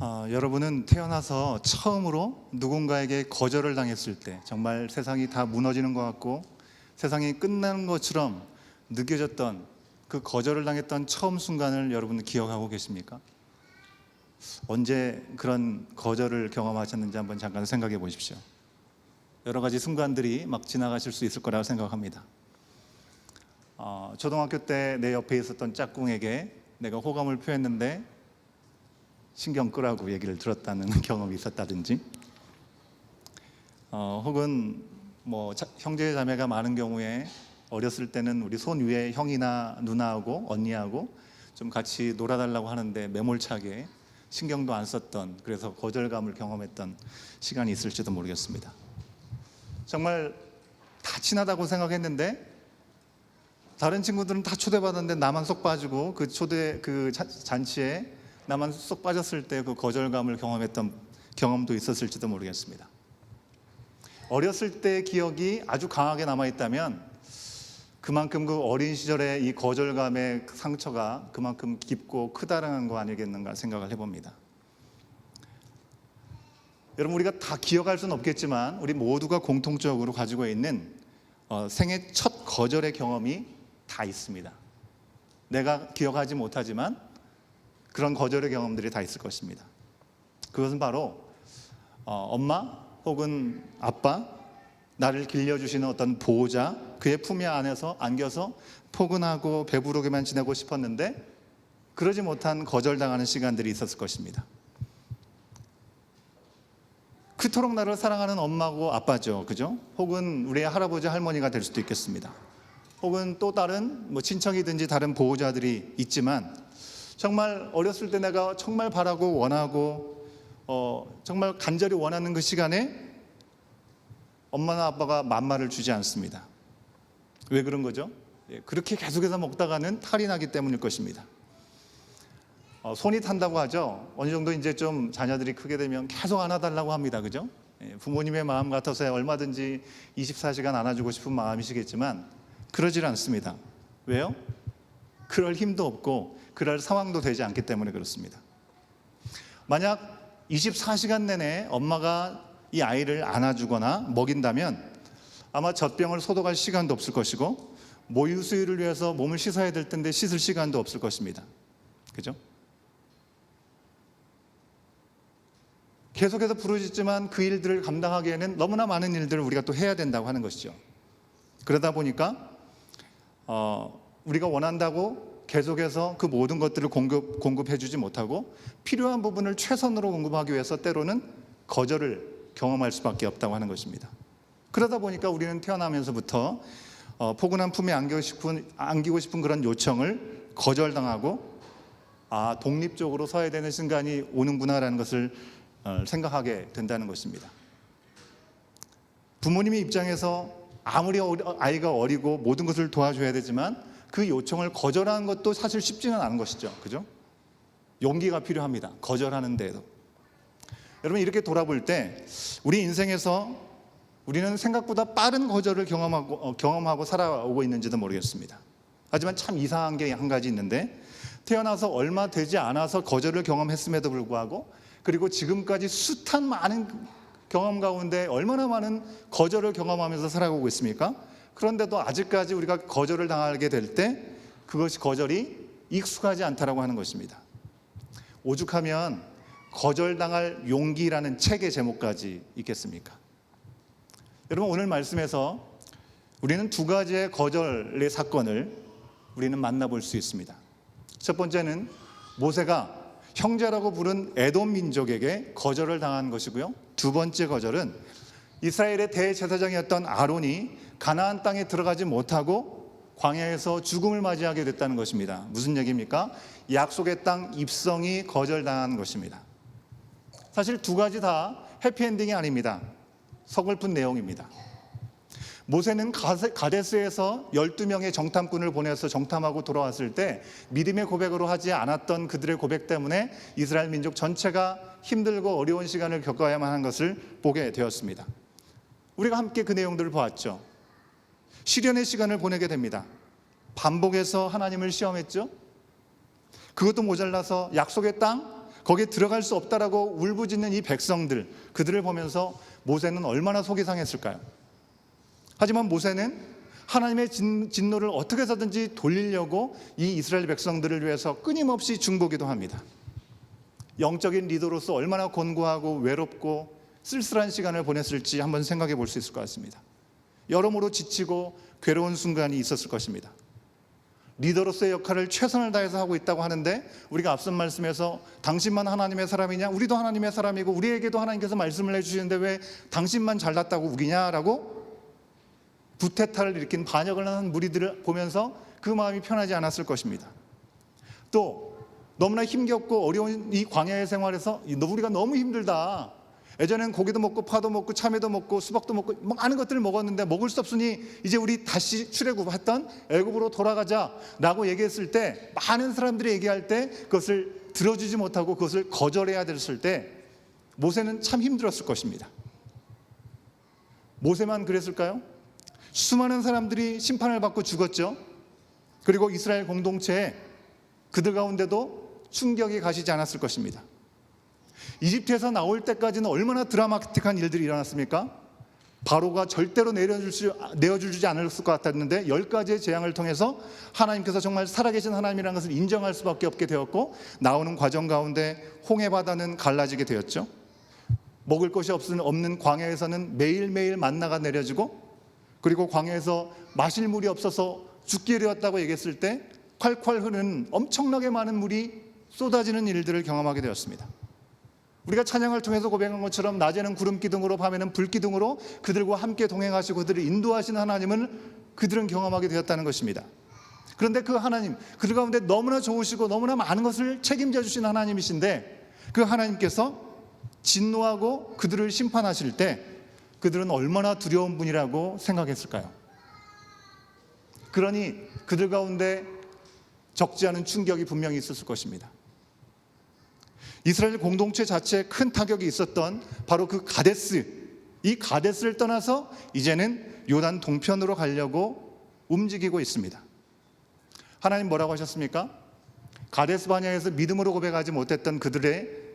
여러분은 태어나서 처음으로 누군가에게 거절을 당했을 때 정말 세상이 다 무너지는 것 같고 세상이 끝나는 것처럼 느껴졌던 그 거절을 당했던 처음 순간을 여러분 기억하고 계십니까? 언제 그런 거절을 경험하셨는지 한번 잠깐 생각해 보십시오. 여러 가지 순간들이 막 지나가실 수 있을 거라고 생각합니다. 초등학교 때 내 옆에 있었던 짝꿍에게 내가 호감을 표했는데 신경 끄라고 얘기를 들었다는 경험이 있었다든지, 혹은 형제 자매가 많은 경우에 어렸을 때는 우리 손 위에 형이나 누나하고 언니하고 좀 같이 놀아달라고 하는데 매몰차게 신경도 안 썼던, 그래서 거절감을 경험했던 시간이 있을지도 모르겠습니다. 정말 다 친하다고 생각했는데 다른 친구들은 다 초대받았는데 나만 쏙 빠지고 그 잔치에 나만 쏙 빠졌을 때 그 거절감을 경험했던 경험도 있었을지도 모르겠습니다. 어렸을 때의 기억이 아주 강하게 남아있다면 그만큼 그 어린 시절의 이 거절감의 상처가 그만큼 깊고 크다는 거 아니겠는가 생각을 해봅니다. 여러분, 우리가 다 기억할 수는 없겠지만 우리 모두가 공통적으로 가지고 있는 생애 첫 거절의 경험이 다 있습니다. 내가 기억하지 못하지만 그런 거절의 경험들이 다 있을 것입니다. 그것은 바로 엄마 혹은 아빠, 나를 길려주시는 어떤 보호자, 그의 품 안에서 안겨서 포근하고 배부르게만 지내고 싶었는데 그러지 못한 거절당하는 시간들이 있었을 것입니다. 그토록 나를 사랑하는 엄마고 아빠죠, 그죠? 혹은 우리의 할아버지 할머니가 될 수도 있겠습니다. 혹은 또 다른 친척이든지 다른 보호자들이 있지만 정말 어렸을 때 내가 정말 바라고 원하고 정말 간절히 원하는 그 시간에 엄마나 아빠가 맘마를 주지 않습니다. 왜 그런 거죠? 그렇게 계속해서 먹다가는 탈이 나기 때문일 것입니다. 손이 탄다고 하죠. 어느 정도 이제 좀 자녀들이 크게 되면 계속 안아달라고 합니다, 그죠? 부모님의 마음 같아서 얼마든지 24시간 안아주고 싶은 마음이시겠지만 그러질 않습니다. 왜요? 그럴 힘도 없고 그럴 상황도 되지 않기 때문에 그렇습니다. 만약 24시간 내내 엄마가 이 아이를 안아주거나 먹인다면 아마 젖병을 소독할 시간도 없을 것이고 모유 수유를 위해서 몸을 씻어야 될 텐데 씻을 시간도 없을 것입니다. 그죠? 계속해서 부르짖지만 그 일들을 감당하기에는 너무나 많은 일들을 우리가 또 해야 된다고 하는 것이죠. 그러다 보니까 우리가 원한다고 계속해서 그 모든 것들을 공급해 주지 못하고 필요한 부분을 최선으로 공급하기 위해서 때로는 거절을 경험할 수밖에 없다고 하는 것입니다. 그러다 보니까 우리는 태어나면서부터 포근한 품에 안기고 싶은 그런 요청을 거절당하고 독립적으로 서야 되는 순간이 오는구나라는 것을 생각하게 된다는 것입니다. 부모님의 입장에서 아무리 아이가 어리고 모든 것을 도와줘야 되지만 그 요청을 거절하는 것도 사실 쉽지는 않은 것이죠. 그죠? 용기가 필요합니다. 거절하는 데에도. 여러분, 이렇게 돌아볼 때 우리 인생에서 우리는 생각보다 빠른 거절을 경험하고 살아오고 있는지도 모르겠습니다. 하지만 참 이상한 게 한 가지 있는데 태어나서 얼마 되지 않아서 거절을 경험했음에도 불구하고 그리고 지금까지 숱한 많은 경험 가운데 얼마나 많은 거절을 경험하면서 살아가고 있습니까? 그런데도 아직까지 우리가 거절을 당하게 될 때 그것이 거절이 익숙하지 않다라고 하는 것입니다. 오죽하면 거절당할 용기라는 책의 제목까지 있겠습니까? 여러분, 오늘 말씀에서 우리는 두 가지의 거절의 사건을 우리는 만나볼 수 있습니다. 첫 번째는 모세가 형제라고 부른 에돔 민족에게 거절을 당한 것이고요. 두 번째 거절은 이스라엘의 대제사장이었던 아론이 가나안 땅에 들어가지 못하고 광야에서 죽음을 맞이하게 됐다는 것입니다. 무슨 얘기입니까? 약속의 땅 입성이 거절당한 것입니다. 사실 두 가지 다 해피엔딩이 아닙니다. 서글픈 내용입니다. 모세는 가데스에서 12명의 정탐꾼을 보내서 정탐하고 돌아왔을 때 믿음의 고백으로 하지 않았던 그들의 고백 때문에 이스라엘 민족 전체가 힘들고 어려운 시간을 겪어야만 한 것을 보게 되었습니다. 우리가 함께 그 내용들을 보았죠. 시련의 시간을 보내게 됩니다. 반복해서 하나님을 시험했죠. 그것도 모자라서 약속의 땅 거기에 들어갈 수 없다라고 울부짖는 이 백성들, 그들을 보면서 모세는 얼마나 속이 상했을까요? 하지만 모세는 하나님의 진노를 어떻게 해서든지 돌리려고 이 이스라엘 백성들을 위해서 끊임없이 중보기도 합니다. 영적인 리더로서 얼마나 곤고하고 외롭고 쓸쓸한 시간을 보냈을지 한번 생각해 볼 수 있을 것 같습니다. 여러모로 지치고 괴로운 순간이 있었을 것입니다. 리더로서의 역할을 최선을 다해서 하고 있다고 하는데, 우리가 앞선 말씀에서 당신만 하나님의 사람이냐, 우리도 하나님의 사람이고 우리에게도 하나님께서 말씀을 해주시는데 왜 당신만 잘났다고 우기냐라고 부태타를 일으킨 반역을 하는 무리들을 보면서 그 마음이 편하지 않았을 것입니다. 또 너무나 힘겹고 어려운 이 광야의 생활에서 우리가 너무 힘들다, 예전엔 고기도 먹고 파도 먹고 참외도 먹고 수박도 먹고 많은 것들을 먹었는데 먹을 수 없으니 이제 우리 다시 출애굽했던 애굽으로 돌아가자라고 얘기했을 때, 많은 사람들이 얘기할 때 그것을 들어주지 못하고 그것을 거절해야 됐을 때 모세는 참 힘들었을 것입니다. 모세만 그랬을까요? 수많은 사람들이 심판을 받고 죽었죠. 그리고 이스라엘 공동체에 그들 가운데도 충격이 가시지 않았을 것입니다. 이집트에서 나올 때까지는 얼마나 드라마틱한 일들이 일어났습니까? 바로가 절대로 내어주지 않았을 것 같았는데 10가지의 재앙을 통해서 하나님께서 정말 살아계신 하나님이라는 것을 인정할 수밖에 없게 되었고, 나오는 과정 가운데 홍해바다는 갈라지게 되었죠. 먹을 것이 없는 광야에서는 매일매일 만나가 내려지고, 그리고 광야에서 마실 물이 없어서 죽게 되었다고 얘기했을 때 콸콸 흐르는 엄청나게 많은 물이 쏟아지는 일들을 경험하게 되었습니다. 우리가 찬양을 통해서 고백한 것처럼 낮에는 구름 기둥으로 밤에는 불 기둥으로 그들과 함께 동행하시고 그들을 인도하시는 하나님을 그들은 경험하게 되었다는 것입니다. 그런데 그 하나님, 그들 가운데 너무나 좋으시고 너무나 많은 것을 책임져 주신 하나님이신데, 그 하나님께서 진노하고 그들을 심판하실 때 그들은 얼마나 두려운 분이라고 생각했을까요? 그러니 그들 가운데 적지 않은 충격이 분명히 있었을 것입니다. 이스라엘 공동체 자체에 큰 타격이 있었던 바로 그 가데스, 이 가데스를 떠나서 이제는 요단 동편으로 가려고 움직이고 있습니다. 하나님 뭐라고 하셨습니까? 가데스 바냐에서 믿음으로 고백하지 못했던 그들의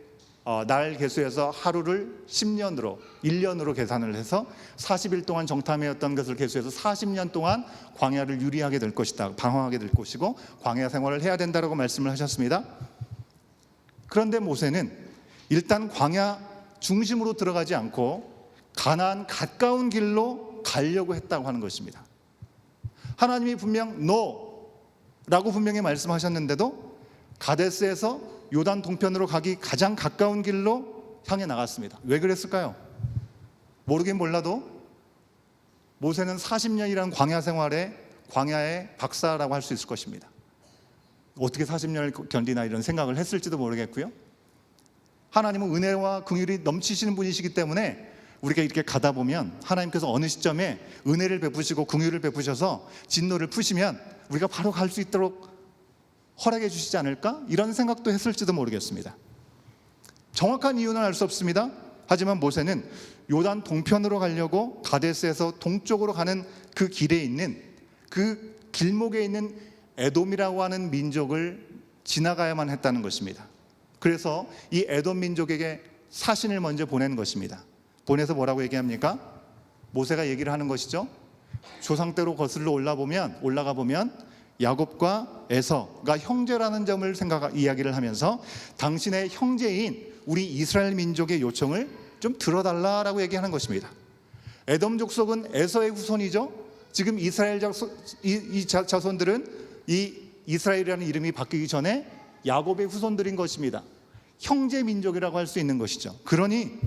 날 계수해서 하루를 10년으로 1년으로 계산을 해서 40일 동안 정탐해왔던 것을 계수해서 40년 동안 광야를 유리하게 될 것이다, 방황하게 될 것이고 광야 생활을 해야 된다라고 말씀을 하셨습니다. 그런데 모세는 일단 광야 중심으로 들어가지 않고 가나안 가까운 길로 가려고 했다고 하는 것입니다. 하나님이 분명 no라고 분명히 말씀하셨는데도 가데스에서 요단 동편으로 가기 가장 가까운 길로 향해 나갔습니다. 왜 그랬을까요? 모르긴 몰라도 모세는 40년이라는 광야 생활에 광야의 박사라고 할 수 있을 것입니다. 어떻게 40년을 견디나 이런 생각을 했을지도 모르겠고요. 하나님은 은혜와 긍휼이 넘치시는 분이시기 때문에 우리가 이렇게 가다 보면 하나님께서 어느 시점에 은혜를 베푸시고 긍휼을 베푸셔서 진노를 푸시면 우리가 바로 갈 수 있도록 허락해 주시지 않을까? 이런 생각도 했을지도 모르겠습니다. 정확한 이유는 알 수 없습니다. 하지만 모세는 요단 동편으로 가려고 가데스에서 동쪽으로 가는 그 길에 있는, 그 길목에 있는 에돔이라고 하는 민족을 지나가야만 했다는 것입니다. 그래서 이 에돔 민족에게 사신을 먼저 보낸 것입니다. 보내서 뭐라고 얘기합니까? 모세가 얘기를 하는 것이죠. 조상 때로 거슬러 올라가 보면 야곱과 에서가 형제라는 점을 이야기를 하면서 당신의 형제인 우리 이스라엘 민족의 요청을 좀 들어달라라고 얘기하는 것입니다. 에돔 족속은 에서의 후손이죠. 지금 이스라엘 자손들은 이 이스라엘이라는 이름이 바뀌기 전에 야곱의 후손들인 것입니다. 형제 민족이라고 할 수 있는 것이죠. 그러니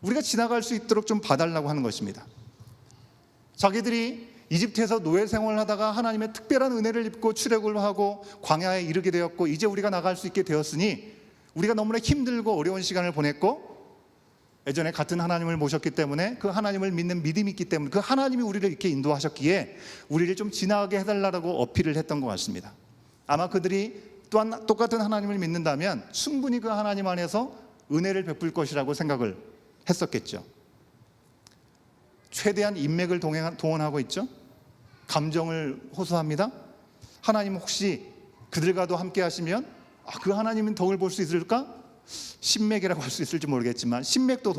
우리가 지나갈 수 있도록 좀 봐달라고 하는 것입니다. 자기들이 이집트에서 노예 생활을 하다가 하나님의 특별한 은혜를 입고 출애굽을 하고 광야에 이르게 되었고, 이제 우리가 나갈 수 있게 되었으니 우리가 너무나 힘들고 어려운 시간을 보냈고 예전에 같은 하나님을 모셨기 때문에 그 하나님을 믿는 믿음이 있기 때문에 그 하나님이 우리를 이렇게 인도하셨기에 우리를 좀 지나가게 해달라고 어필을 했던 것 같습니다. 아마 그들이 또한 똑같은 하나님을 믿는다면 충분히 그 하나님 안에서 은혜를 베풀 것이라고 생각을 했었겠죠. 최대한 인맥을 동원하고 있죠. 감정을 호소합니다. 하나님 혹시 그들과도 함께 하시면 그 하나님은 덕을 볼 수 있을까? 신맥이라고 할 수 있을지 모르겠지만 신맥도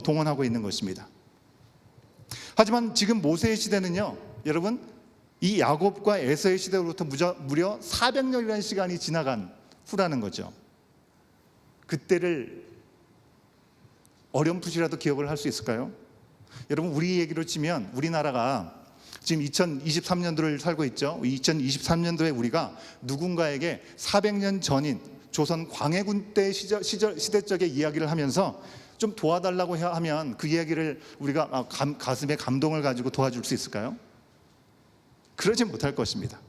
동원하고 있는 것입니다. 하지만 지금 모세의 시대는요, 여러분, 이 야곱과 에서의 시대로부터 무려 400년이라는 시간이 지나간 후라는 거죠. 그때를 어렴풋이라도 기억을 할 수 있을까요? 여러분, 우리 얘기로 치면 우리나라가 지금 2023년도를 살고 있죠. 2023년도에 우리가 누군가에게 400년 전인 조선 광해군 때 시대적의 이야기를 하면서 좀 도와달라고 하면 그 이야기를 우리가 가슴에 감동을 가지고 도와줄 수 있을까요? 그러지 못할 것입니다.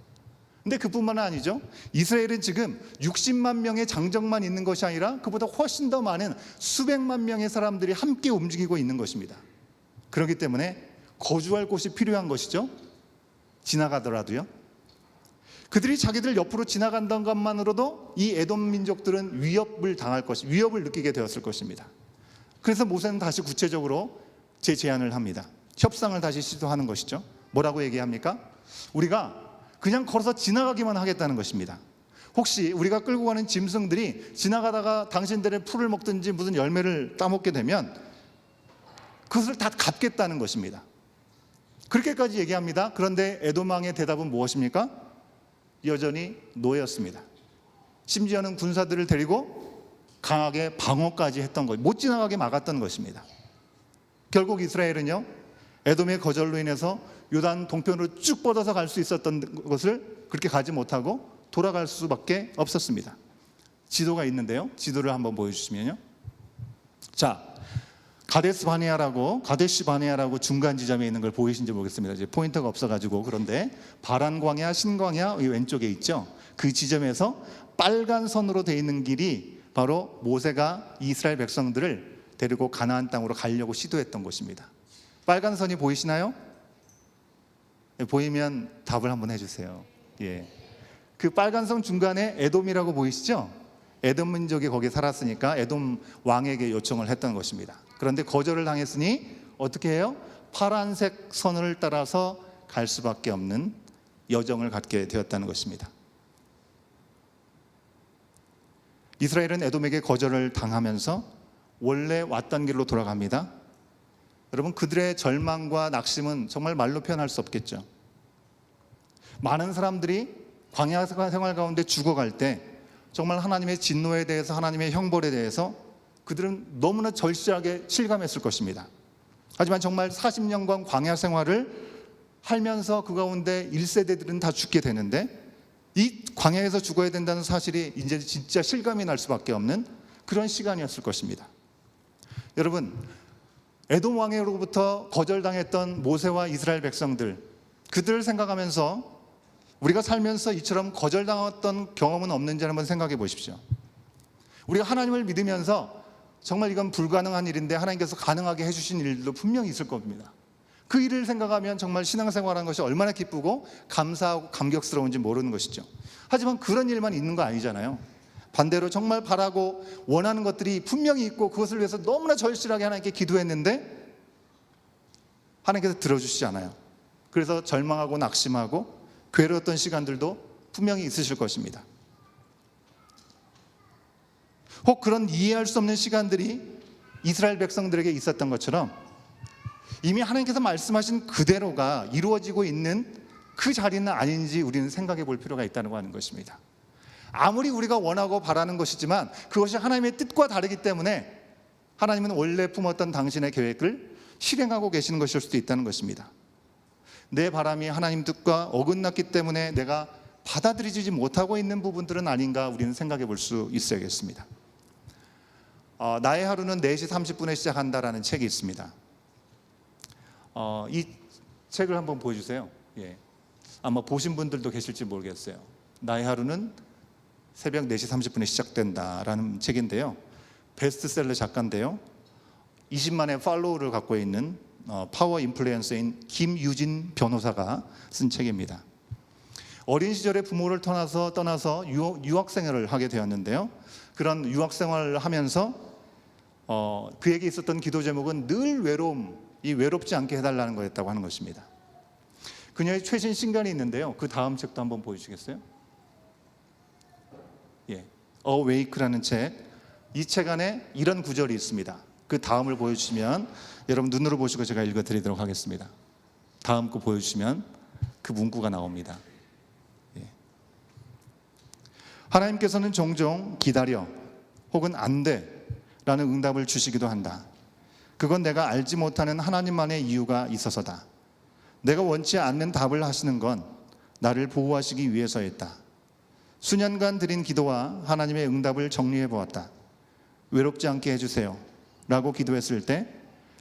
근데 그뿐만 아니죠. 이스라엘은 지금 60만 명의 장정만 있는 것이 아니라 그보다 훨씬 더 많은 수백만 명의 사람들이 함께 움직이고 있는 것입니다. 그렇기 때문에 거주할 곳이 필요한 것이죠. 지나가더라도요. 그들이 자기들 옆으로 지나간다는 것만으로도 이 에돔 민족들은 위협을 느끼게 되었을 것입니다. 그래서 모세는 다시 구체적으로 제안을 합니다. 협상을 다시 시도하는 것이죠. 뭐라고 얘기합니까? 우리가 그냥 걸어서 지나가기만 하겠다는 것입니다. 혹시 우리가 끌고 가는 짐승들이 지나가다가 당신들의 풀을 먹든지 무슨 열매를 따먹게 되면 그것을 다 갚겠다는 것입니다. 그렇게까지 얘기합니다. 그런데 에돔 왕의 대답은 무엇입니까? 여전히 노였습니다. 심지어는 군사들을 데리고 강하게 방어까지 했던 것, 못 지나가게 막았던 것입니다. 결국 이스라엘은요, 에돔의 거절로 인해서 요단 동편으로 쭉 뻗어서 갈 수 있었던 것을 그렇게 가지 못하고 돌아갈 수밖에 없었습니다. 지도가 있는데요, 지도를 한번 보여주시면요. 자, 가데시 바네아라고 중간 지점에 있는 걸 보이신지 모르겠습니다. 이제 포인터가 없어가지고. 그런데 바란 광야, 신광야 이 왼쪽에 있죠. 그 지점에서 빨간 선으로 되어 있는 길이 바로 모세가 이스라엘 백성들을 데리고 가나안 땅으로 가려고 시도했던 곳입니다. 빨간 선이 보이시나요? 보이면 답을 한번 해주세요. 예. 그 빨간 선 중간에 에돔이라고 보이시죠? 에돔 민족이 거기에 살았으니까 에돔 왕에게 요청을 했던 것입니다. 그런데 거절을 당했으니 어떻게 해요? 파란색 선을 따라서 갈 수밖에 없는 여정을 갖게 되었다는 것입니다. 이스라엘은 에돔에게 거절을 당하면서 원래 왔던 길로 돌아갑니다. 여러분, 그들의 절망과 낙심은 정말 말로 표현할 수 없겠죠. 많은 사람들이 광야 생활 가운데 죽어갈 때 정말 하나님의 진노에 대해서, 하나님의 형벌에 대해서 그들은 너무나 절실하게 실감했을 것입니다. 하지만 정말 40년간 광야 생활을 하면서 그 가운데 1세대들은 다 죽게 되는데 이 광야에서 죽어야 된다는 사실이 이제 진짜 실감이 날 수밖에 없는 그런 시간이었을 것입니다. 여러분, 에돔 왕으로부터 거절당했던 모세와 이스라엘 백성들, 그들을 생각하면서 우리가 살면서 이처럼 거절당했던 경험은 없는지 한번 생각해 보십시오. 우리가 하나님을 믿으면서 정말 이건 불가능한 일인데 하나님께서 가능하게 해주신 일도 분명히 있을 겁니다. 그 일을 생각하면 정말 신앙생활하는 것이 얼마나 기쁘고 감사하고 감격스러운지 모르는 것이죠. 하지만 그런 일만 있는 거 아니잖아요. 반대로 정말 바라고 원하는 것들이 분명히 있고 그것을 위해서 너무나 절실하게 하나님께 기도했는데 하나님께서 들어주시지 않아요. 그래서 절망하고 낙심하고 괴로웠던 시간들도 분명히 있으실 것입니다. 혹 그런 이해할 수 없는 시간들이 이스라엘 백성들에게 있었던 것처럼 이미 하나님께서 말씀하신 그대로가 이루어지고 있는 그 자리는 아닌지 우리는 생각해 볼 필요가 있다고 하는 것입니다. 아무리 우리가 원하고 바라는 것이지만 그것이 하나님의 뜻과 다르기 때문에 하나님은 원래 품었던 당신의 계획을 실행하고 계시는 것일 수도 있다는 것입니다. 내 바람이 하나님 뜻과 어긋났기 때문에 내가 받아들이지 못하고 있는 부분들은 아닌가 우리는 생각해 볼 수 있어야겠습니다. 나의 하루는 4시 30분에 시작한다라는 책이 있습니다. 이 책을 한번 보여주세요. 예. 아마 보신 분들도 계실지 모르겠어요. 나의 하루는 새벽 4시 30분에 시작된다라는 책인데요. 베스트셀러 작가인데요. 20만의 팔로워를 갖고 있는 파워 인플루언서인 김유진 변호사가 쓴 책입니다. 어린 시절에 부모를 떠나서 유학 생활을 하게 되었는데요. 그런 유학 생활을 하면서 그에게 있었던 기도 제목은 늘 외롭지 않게 해달라는 거였다고 하는 것입니다. 그녀의 최신 신간이 있는데요. 그 다음 책도 한번 보여주시겠어요? 예. Awake라는 책, 이 책 안에 이런 구절이 있습니다. 그 다음을 보여주시면 여러분 눈으로 보시고 제가 읽어드리도록 하겠습니다. 다음 거 보여주시면 그 문구가 나옵니다. 하나님께서는 종종 기다려 혹은 안 돼 라는 응답을 주시기도 한다. 그건 내가 알지 못하는 하나님만의 이유가 있어서다. 내가 원치 않는 답을 하시는 건 나를 보호하시기 위해서였다. 수년간 드린 기도와 하나님의 응답을 정리해 보았다. 외롭지 않게 해주세요 라고 기도했을 때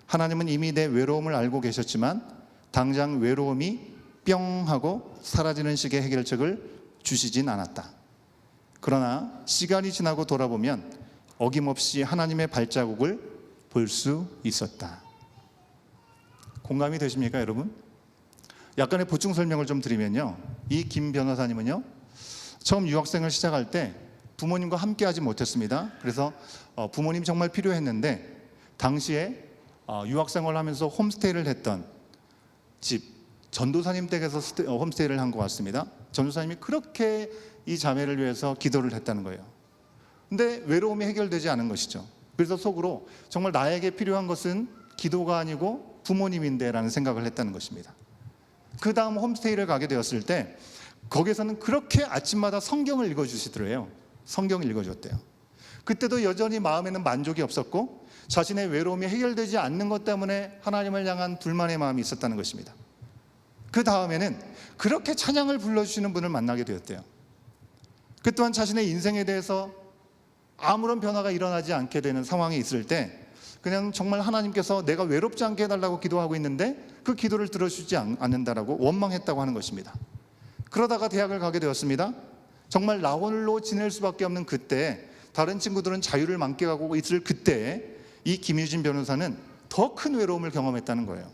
하나님은 이미 내 외로움을 알고 계셨지만 당장 외로움이 뿅 하고 사라지는 식의 해결책을 주시진 않았다. 그러나 시간이 지나고 돌아보면 어김없이 하나님의 발자국을 볼 수 있었다. 공감이 되십니까, 여러분? 약간의 보충 설명을 좀 드리면요, 이 김 변호사님은요, 처음 유학생을 시작할 때 부모님과 함께 하지 못했습니다. 그래서 부모님이 정말 필요했는데 당시에 유학생활을 하면서 홈스테이를 했던 집, 전도사님 댁에서 홈스테이를 한 것 같습니다. 전도사님이 그렇게 이 자매를 위해서 기도를 했다는 거예요. 근데 외로움이 해결되지 않은 것이죠. 그래서 속으로 정말 나에게 필요한 것은 기도가 아니고 부모님인데 라는 생각을 했다는 것입니다. 그 다음 홈스테이를 가게 되었을 때 거기서는 그렇게 아침마다 성경을 읽어주시더래요. 성경을 읽어줬대요. 그때도 여전히 마음에는 만족이 없었고 자신의 외로움이 해결되지 않는 것 때문에 하나님을 향한 불만의 마음이 있었다는 것입니다. 그 다음에는 그렇게 찬양을 불러주시는 분을 만나게 되었대요. 그 또한 자신의 인생에 대해서 아무런 변화가 일어나지 않게 되는 상황이 있을 때 그냥 정말 하나님께서 내가 외롭지 않게 해달라고 기도하고 있는데 그 기도를 들어주지 않는다라고 원망했다고 하는 것입니다. 그러다가 대학을 가게 되었습니다. 정말 나 홀로 지낼 수밖에 없는 그때, 다른 친구들은 자유를 만끽하고 있을 그때에 이 김유진 변호사는 더 큰 외로움을 경험했다는 거예요.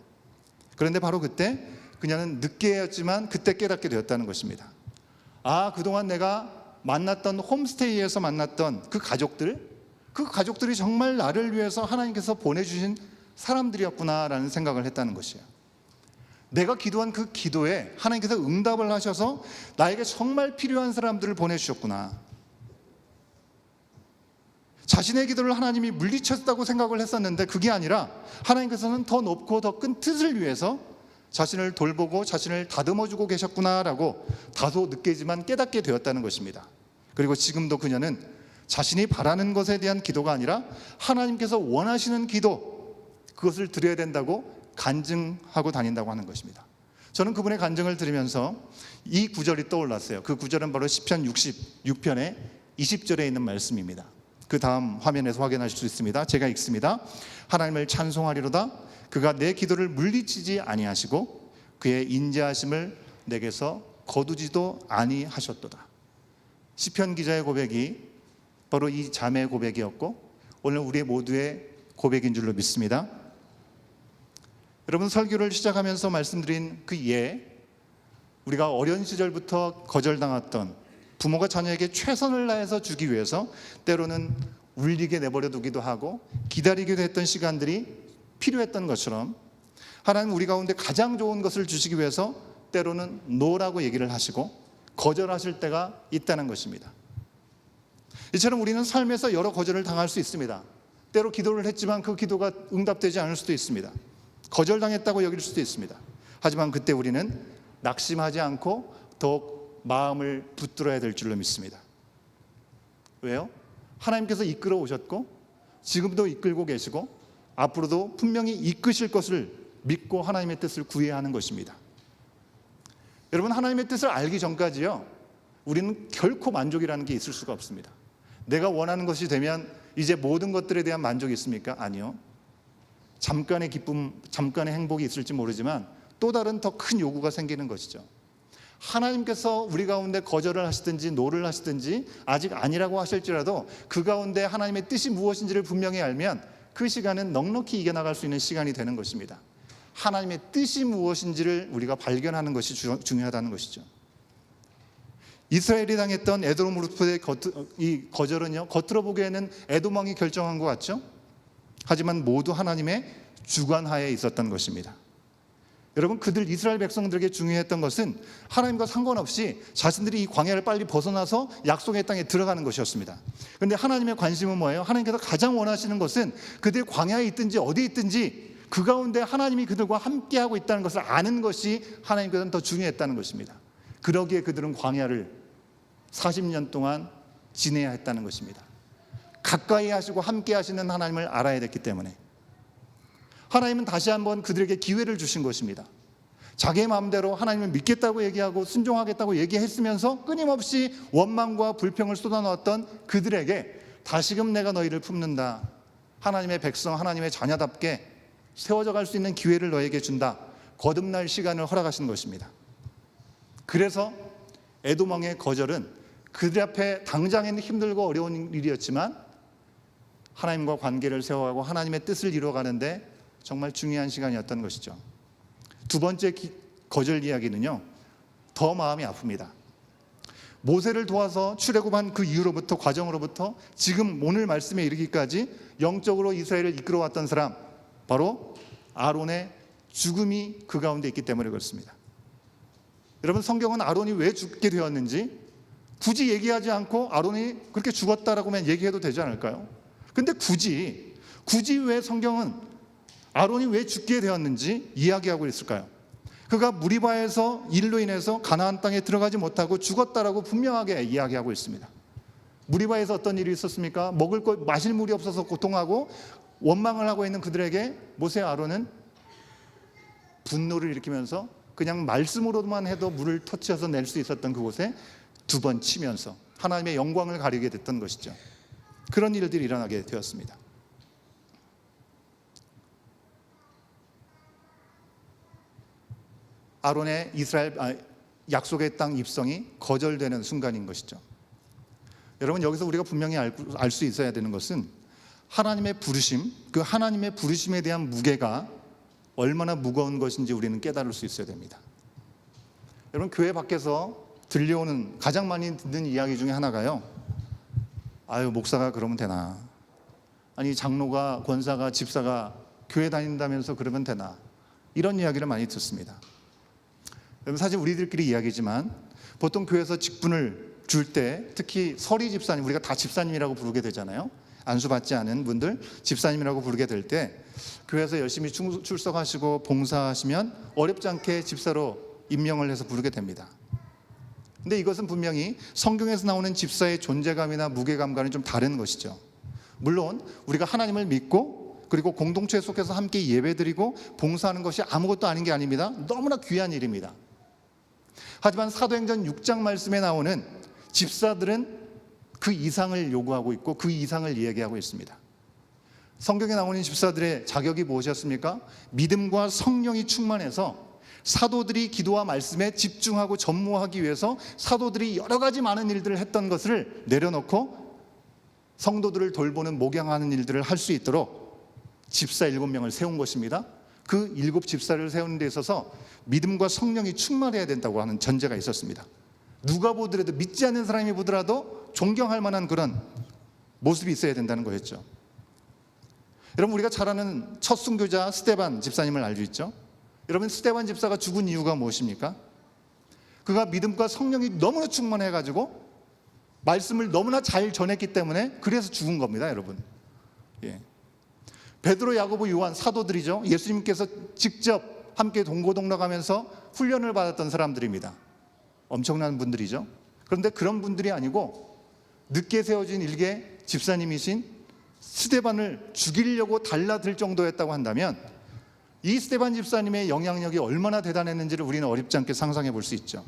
그런데 바로 그때 그녀는 늦게였지만 그때 깨닫게 되었다는 것입니다. 그동안 내가 만났던 홈스테이에서 만났던 그 가족들이 정말 나를 위해서 하나님께서 보내주신 사람들이었구나라는 생각을 했다는 것이에요. 내가 기도한 그 기도에 하나님께서 응답을 하셔서 나에게 정말 필요한 사람들을 보내주셨구나. 자신의 기도를 하나님이 물리쳤다고 생각을 했었는데 그게 아니라 하나님께서는 더 높고 더 큰 뜻을 위해서 자신을 돌보고 자신을 다듬어주고 계셨구나라고 다소 늦게지만 깨닫게 되었다는 것입니다. 그리고 지금도 그녀는 자신이 바라는 것에 대한 기도가 아니라 하나님께서 원하시는 기도, 그것을 드려야 된다고 간증하고 다닌다고 하는 것입니다. 저는 그분의 간증을 들으면서 이 구절이 떠올랐어요. 그 구절은 바로 시편 66편의 20절에 있는 말씀입니다. 그 다음 화면에서 확인하실 수 있습니다. 제가 읽습니다. 하나님을 찬송하리로다. 그가 내 기도를 물리치지 아니하시고 그의 인자하심을 내게서 거두지도 아니하셨도다. 시편 기자의 고백이 바로 이 자매의 고백이었고 오늘 우리 모두의 고백인 줄로 믿습니다. 여러분, 설교를 시작하면서 말씀드린 그 우리가 어린 시절부터 거절당했던 부모가 자녀에게 최선을 다해서 주기 위해서 때로는 울리게 내버려 두기도 하고 기다리기도 했던 시간들이 필요했던 것처럼 하나님 우리 가운데 가장 좋은 것을 주시기 위해서 때로는 노라고 얘기를 하시고 거절하실 때가 있다는 것입니다. 이처럼 우리는 삶에서 여러 거절을 당할 수 있습니다. 때로 기도를 했지만 그 기도가 응답되지 않을 수도 있습니다. 거절당했다고 여길 수도 있습니다. 하지만 그때 우리는 낙심하지 않고 더욱 마음을 붙들어야 될 줄로 믿습니다. 왜요? 하나님께서 이끌어 오셨고 지금도 이끌고 계시고 앞으로도 분명히 이끄실 것을 믿고 하나님의 뜻을 구해야 하는 것입니다. 여러분, 하나님의 뜻을 알기 전까지요, 우리는 결코 만족이라는 게 있을 수가 없습니다. 내가 원하는 것이 되면 이제 모든 것들에 대한 만족이 있습니까? 아니요. 잠깐의 기쁨, 잠깐의 행복이 있을지 모르지만 또 다른 더 큰 요구가 생기는 것이죠. 하나님께서 우리 가운데 거절을 하시든지 노를 하시든지 아직 아니라고 하실지라도 그 가운데 하나님의 뜻이 무엇인지를 분명히 알면 그 시간은 넉넉히 이겨나갈 수 있는 시간이 되는 것입니다. 하나님의 뜻이 무엇인지를 우리가 발견하는 것이 중요하다는 것이죠. 이스라엘이 당했던 에돔으로부터의 이 거절은요, 겉으로 보기에는 에돔 왕이 결정한 것 같죠? 하지만 모두 하나님의 주관하에 있었던 것입니다. 여러분, 그들 이스라엘 백성들에게 중요했던 것은 하나님과 상관없이 자신들이 이 광야를 빨리 벗어나서 약속의 땅에 들어가는 것이었습니다. 그런데 하나님의 관심은 뭐예요? 하나님께서 가장 원하시는 것은 그들 광야에 있든지 어디에 있든지 그 가운데 하나님이 그들과 함께하고 있다는 것을 아는 것이 하나님께서는 더 중요했다는 것입니다. 그러기에 그들은 광야를 40년 동안 지내야 했다는 것입니다. 가까이 하시고 함께 하시는 하나님을 알아야 됐기 때문에 하나님은 다시 한번 그들에게 기회를 주신 것입니다. 자기의 마음대로 하나님을 믿겠다고 얘기하고 순종하겠다고 얘기했으면서 끊임없이 원망과 불평을 쏟아놓았던 그들에게 다시금 내가 너희를 품는다. 하나님의 백성, 하나님의 자녀답게 세워져 갈 수 있는 기회를 너에게 준다. 거듭날 시간을 허락하신 것입니다. 그래서 에돔 왕의 거절은 그들 앞에 당장에는 힘들고 어려운 일이었지만 하나님과 관계를 세워가고 하나님의 뜻을 이루어가는데 정말 중요한 시간이었던 것이죠. 두 번째 거절 이야기는요, 더 마음이 아픕니다. 모세를 도와서 출애굽한 그 이후로부터, 과정으로부터 지금 오늘 말씀에 이르기까지 영적으로 이스라엘을 이끌어왔던 사람, 바로 아론의 죽음이 그 가운데 있기 때문에 그렇습니다. 여러분, 성경은 아론이 왜 죽게 되었는지 굳이 얘기하지 않고 아론이 그렇게 죽었다라고만 얘기해도 되지 않을까요? 근데 굳이 왜 성경은 아론이 왜 죽게 되었는지 이야기하고 있을까요? 그가 무리바에서 일로 인해서 가나안 땅에 들어가지 못하고 죽었다라고 분명하게 이야기하고 있습니다. 무리바에서 어떤 일이 있었습니까? 먹을 것, 마실 물이 없어서 고통하고 원망을 하고 있는 그들에게 모세와 아론은 분노를 일으키면서 그냥 말씀으로만 해도 물을 터치해서 낼 수 있었던 그곳에 두 번 치면서 하나님의 영광을 가리게 됐던 것이죠. 그런 일들이 일어나게 되었습니다. 아론의 약속의 땅 입성이 거절되는 순간인 것이죠. 여러분, 여기서 우리가 분명히 알 수 있어야 되는 것은 하나님의 부르심, 그 하나님의 부르심에 대한 무게가 얼마나 무거운 것인지 우리는 깨달을 수 있어야 됩니다. 여러분, 교회 밖에서 들려오는 가장 많이 듣는 이야기 중에 하나가요, 아유, 목사가 그러면 되나? 아니, 장로가, 권사가, 집사가 교회 다닌다면서 그러면 되나? 이런 이야기를 많이 듣습니다. 여러분, 사실 우리들끼리 이야기지만 보통 교회에서 직분을 줄 때, 특히 서리 집사님, 우리가 다 집사님이라고 부르게 되잖아요. 안수받지 않은 분들 집사님이라고 부르게 될 때 교회에서 열심히 출석하시고 봉사하시면 어렵지 않게 집사로 임명을 해서 부르게 됩니다. 근데 이것은 분명히 성경에서 나오는 집사의 존재감이나 무게감과는 좀 다른 것이죠. 물론 우리가 하나님을 믿고 그리고 공동체에 속해서 함께 예배드리고 봉사하는 것이 아무것도 아닌 게 아닙니다. 너무나 귀한 일입니다. 하지만 사도행전 6장 말씀에 나오는 집사들은 그 이상을 요구하고 있고 그 이상을 이야기하고 있습니다. 성경에 나오는 집사들의 자격이 무엇이었습니까? 믿음과 성령이 충만해서 사도들이 기도와 말씀에 집중하고 전무하기 위해서 사도들이 여러 가지 많은 일들을 했던 것을 내려놓고 성도들을 돌보는 목양하는 일들을 할 수 있도록 집사 7명을 세운 것입니다. 그 7 집사를 세우는 데 있어서 믿음과 성령이 충만해야 된다고 하는 전제가 있었습니다. 누가 보더라도, 믿지 않는 사람이 보더라도 존경할 만한 그런 모습이 있어야 된다는 거였죠. 여러분, 우리가 잘 아는 첫 순교자 스데반 집사님을 알고 있죠? 여러분, 스데반 집사가 죽은 이유가 무엇입니까? 그가 믿음과 성령이 너무나 충만해가지고 말씀을 너무나 잘 전했기 때문에 그래서 죽은 겁니다, 여러분. 베드로, 야고보, 요한 사도들이죠. 예수님께서 직접 함께 동고동락하면서 훈련을 받았던 사람들입니다. 엄청난 분들이죠. 그런데 그런 분들이 아니고 늦게 세워진 일개 집사님이신 스데반을 죽이려고 달라들 정도였다고 한다면 이 스데반 집사님의 영향력이 얼마나 대단했는지를 우리는 어렵지 않게 상상해 볼 수 있죠.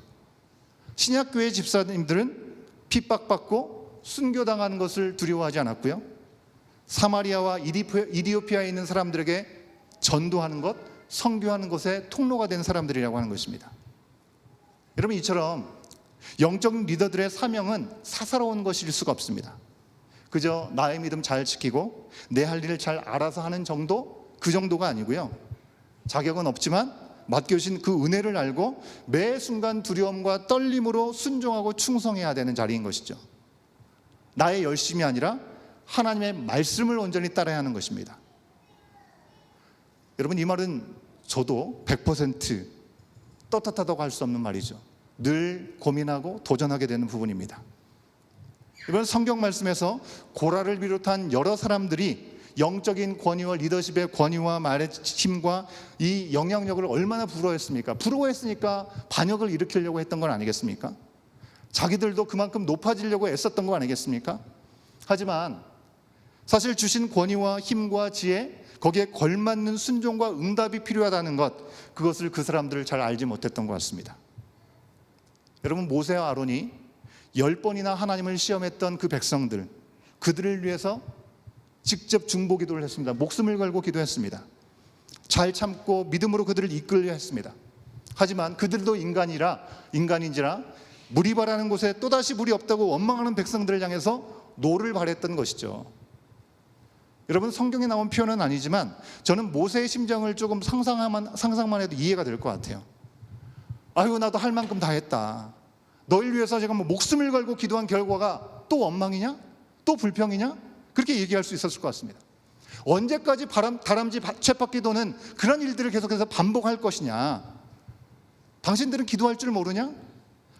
신약교회 집사님들은 핍박받고 순교당하는 것을 두려워하지 않았고요, 사마리아와 이디오피아에 있는 사람들에게 전도하는 것, 선교하는 것에 통로가 된 사람들이라고 하는 것입니다. 여러분, 이처럼 영적 리더들의 사명은 사사로운 것일 수가 없습니다. 그저 나의 믿음 잘 지키고 내 할 일을 잘 알아서 하는 정도, 그 정도가 아니고요, 자격은 없지만 맡겨주신 그 은혜를 알고 매 순간 두려움과 떨림으로 순종하고 충성해야 되는 자리인 것이죠. 나의 열심이 아니라 하나님의 말씀을 온전히 따라야 하는 것입니다. 여러분, 이 말은 저도 100% 떳떳하다고 할 수 없는 말이죠. 늘 고민하고 도전하게 되는 부분입니다. 이번 성경 말씀에서 고라를 비롯한 여러 사람들이 영적인 권위와 리더십의 권위와 말의 힘과 이 영향력을 얼마나 부러워했습니까? 부러워했으니까 반역을 일으키려고 했던 건 아니겠습니까? 자기들도 그만큼 높아지려고 애썼던 거 아니겠습니까? 하지만 사실 주신 권위와 힘과 지혜, 거기에 걸맞는 순종과 응답이 필요하다는 것, 그것을 그 사람들을 잘 알지 못했던 것 같습니다. 여러분, 모세와 아론이 10번이나 하나님을 시험했던 그 백성들, 그들을 위해서 직접 중보 기도를 했습니다. 목숨을 걸고 기도했습니다. 잘 참고 믿음으로 그들을 이끌려 했습니다. 하지만 그들도 인간인지라 물이 바라는 곳에 또다시 물이 없다고 원망하는 백성들을 향해서 노를 바랬던 것이죠. 여러분, 성경에 나온 표현은 아니지만 저는 모세의 심정을 조금 상상만 해도 이해가 될 것 같아요. 아유, 나도 할 만큼 다 했다. 너희를 위해서 제가 목숨을 걸고 기도한 결과가 또 원망이냐? 또 불평이냐? 그렇게 얘기할 수 있었을 것 같습니다. 언제까지 다람쥐 쳇바퀴 기도는 그런 일들을 계속해서 반복할 것이냐? 당신들은 기도할 줄 모르냐?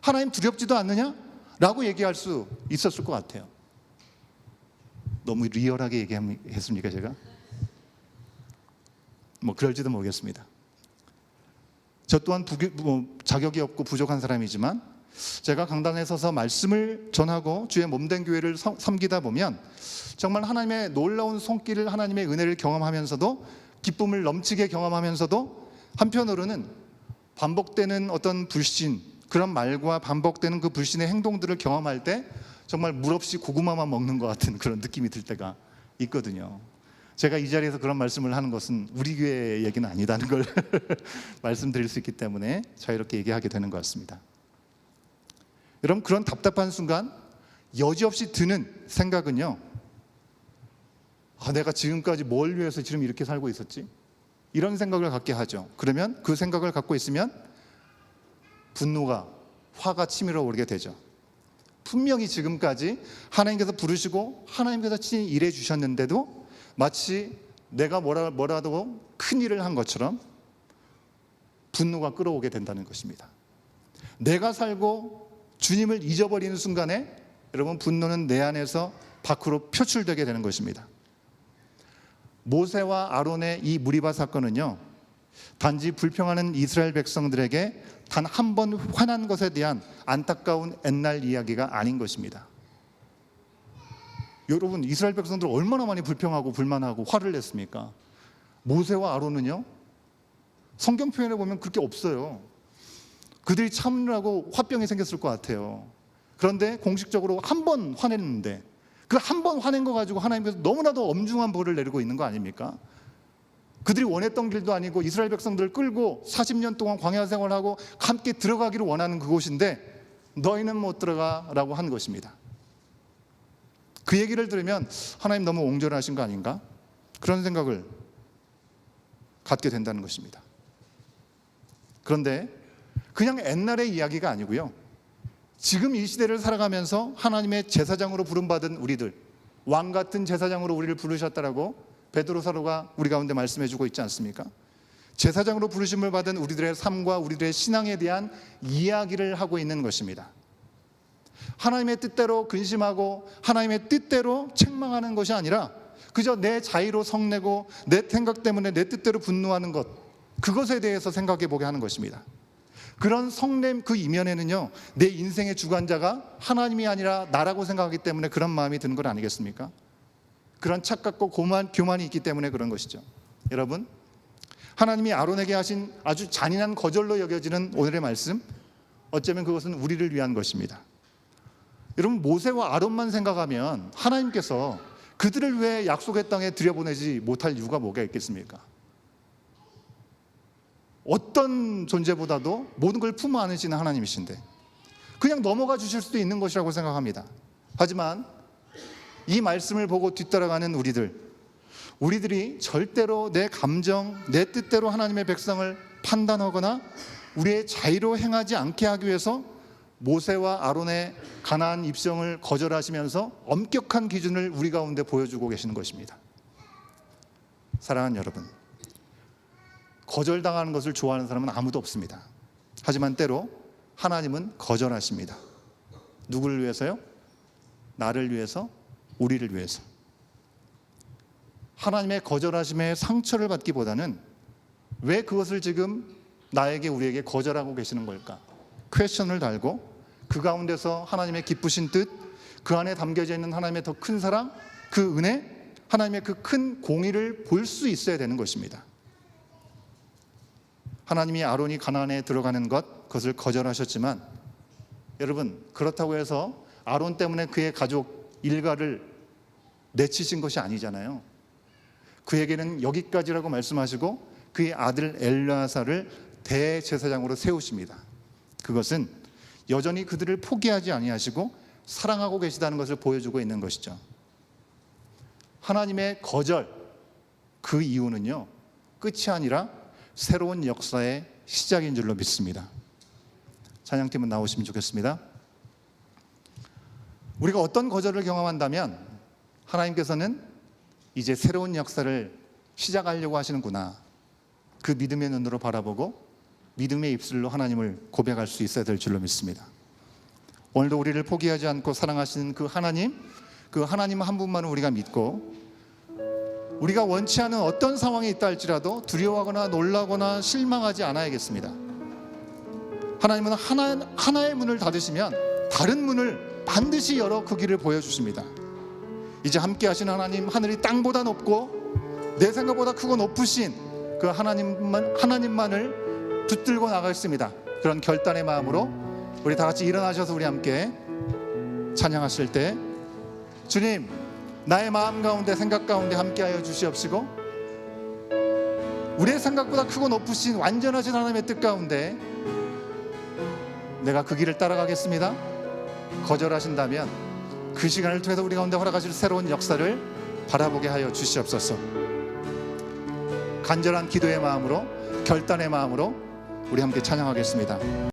하나님 두렵지도 않느냐? 라고 얘기할 수 있었을 것 같아요. 너무 리얼하게 얘기했습니까, 제가? 그럴지도 모르겠습니다. 저 또한 자격이 없고 부족한 사람이지만 제가 강단에 서서 말씀을 전하고 주의 몸된 교회를 섬기다 보면 정말 하나님의 놀라운 손길을, 하나님의 은혜를 경험하면서도 기쁨을 넘치게 경험하면서도 한편으로는 반복되는 어떤 불신, 그런 말과 반복되는 그 불신의 행동들을 경험할 때 정말 물없이 고구마만 먹는 것 같은 그런 느낌이 들 때가 있거든요. 제가 이 자리에서 그런 말씀을 하는 것은 우리 교회의 얘기는 아니다는 걸 말씀드릴 수 있기 때문에 자유롭게 얘기하게 되는 것 같습니다. 여러분, 그런 답답한 순간 여지없이 드는 생각은요, 내가 지금까지 뭘 위해서 지금 이렇게 살고 있었지? 이런 생각을 갖게 하죠. 그러면 그 생각을 갖고 있으면 분노가, 화가 치밀어 오르게 되죠. 분명히 지금까지 하나님께서 부르시고 하나님께서 친히 일해 주셨는데도 마치 내가 뭐라도 큰 일을 한 것처럼 분노가 끌어오게 된다는 것입니다. 내가 살고 주님을 잊어버리는 순간에 여러분, 분노는 내 안에서 밖으로 표출되게 되는 것입니다. 모세와 아론의 이 무리바 사건은요, 단지 불평하는 이스라엘 백성들에게 단 한 번 화난 것에 대한 안타까운 옛날 이야기가 아닌 것입니다. 여러분, 이스라엘 백성들 얼마나 많이 불평하고 불만하고 화를 냈습니까? 모세와 아론은요, 성경 표현에 보면 그렇게 없어요. 그들이 참느라고 화병이 생겼을 것 같아요. 그런데 공식적으로 한 번 화냈는데 그 한 번 화낸 거 가지고 하나님께서 너무나도 엄중한 벌을 내리고 있는 거 아닙니까? 그들이 원했던 길도 아니고 이스라엘 백성들을 끌고 40년 동안 광야 생활하고 함께 들어가기를 원하는 그곳인데 너희는 못 들어가라고 한 것입니다. 그 얘기를 들으면 하나님 너무 옹졸하신 거 아닌가? 그런 생각을 갖게 된다는 것입니다. 그런데 그냥 옛날의 이야기가 아니고요, 지금 이 시대를 살아가면서 하나님의 제사장으로 부름받은 우리들, 왕 같은 제사장으로 우리를 부르셨다라고 베드로 사도가 우리 가운데 말씀해주고 있지 않습니까? 제사장으로 부르심을 받은 우리들의 삶과 우리들의 신앙에 대한 이야기를 하고 있는 것입니다. 하나님의 뜻대로 근심하고 하나님의 뜻대로 책망하는 것이 아니라 그저 내 자의로 성내고 내 생각 때문에 내 뜻대로 분노하는 것, 그것에 대해서 생각해 보게 하는 것입니다. 그런 성냄 그 이면에는요, 내 인생의 주관자가 하나님이 아니라 나라고 생각하기 때문에 그런 마음이 드는 것 아니겠습니까? 그런 착각과 교만이 있기 때문에 그런 것이죠. 여러분, 하나님이 아론에게 하신 아주 잔인한 거절로 여겨지는 오늘의 말씀, 어쩌면 그것은 우리를 위한 것입니다. 여러분, 모세와 아론만 생각하면 하나님께서 그들을 왜 약속의 땅에 들여보내지 못할 이유가 뭐가 있겠습니까? 어떤 존재보다도 모든 걸 품어 안으시는 하나님이신데 그냥 넘어가 주실 수도 있는 것이라고 생각합니다. 하지만 이 말씀을 보고 뒤따라가는 우리들이 절대로 내 감정, 내 뜻대로 하나님의 백성을 판단하거나 우리의 자의로 행하지 않게 하기 위해서 모세와 아론의 가나안 입성을 거절하시면서 엄격한 기준을 우리 가운데 보여주고 계시는 것입니다. 사랑하는 여러분, 거절당하는 것을 좋아하는 사람은 아무도 없습니다. 하지만 때로 하나님은 거절하십니다. 누구를 위해서요? 나를 위해서, 우리를 위해서. 하나님의 거절하심에 상처를 받기보다는 왜 그것을 지금 나에게, 우리에게 거절하고 계시는 걸까? 퀘스천을 달고 그 가운데서 하나님의 기쁘신 뜻, 그 안에 담겨져 있는 하나님의 더 큰 사랑, 그 은혜, 하나님의 그 큰 공의를 볼 수 있어야 되는 것입니다. 하나님이 아론이 가나안에 들어가는 것, 그것을 거절하셨지만 여러분, 그렇다고 해서 아론 때문에 그의 가족 일가를 내치신 것이 아니잖아요. 그에게는 여기까지라고 말씀하시고 그의 아들 엘르아사를 대제사장으로 세우십니다. 그것은 여전히 그들을 포기하지 아니하시고 사랑하고 계시다는 것을 보여주고 있는 것이죠. 하나님의 거절, 그 이유는요, 끝이 아니라 새로운 역사의 시작인 줄로 믿습니다. 찬양팀은 나오시면 좋겠습니다. 우리가 어떤 거절을 경험한다면 하나님께서는 이제 새로운 역사를 시작하려고 하시는구나, 그 믿음의 눈으로 바라보고 믿음의 입술로 하나님을 고백할 수 있어야 될 줄로 믿습니다. 오늘도 우리를 포기하지 않고 사랑하시는 그 하나님 한 분만을 우리가 믿고, 우리가 원치 않은 어떤 상황이 있다 할지라도 두려워하거나 놀라거나 실망하지 않아야겠습니다. 하나님은 하나의 문을 닫으시면 다른 문을 반드시 열어 그 길을 보여주십니다. 이제 함께 하시는 하나님, 하늘이 땅보다 높고 내 생각보다 크고 높으신 그 하나님만을 붙들고 나가겠습니다. 그런 결단의 마음으로 우리 다 같이 일어나셔서 우리 함께 찬양하실 때, 주님, 나의 마음 가운데, 생각 가운데 함께하여 주시옵시고, 우리의 생각보다 크고 높으신 완전하신 하나님의 뜻 가운데 내가 그 길을 따라가겠습니다. 거절하신다면 그 시간을 통해서 우리 가운데 허락하실 새로운 역사를 바라보게 하여 주시옵소서. 간절한 기도의 마음으로, 결단의 마음으로 우리 함께 찬양하겠습니다.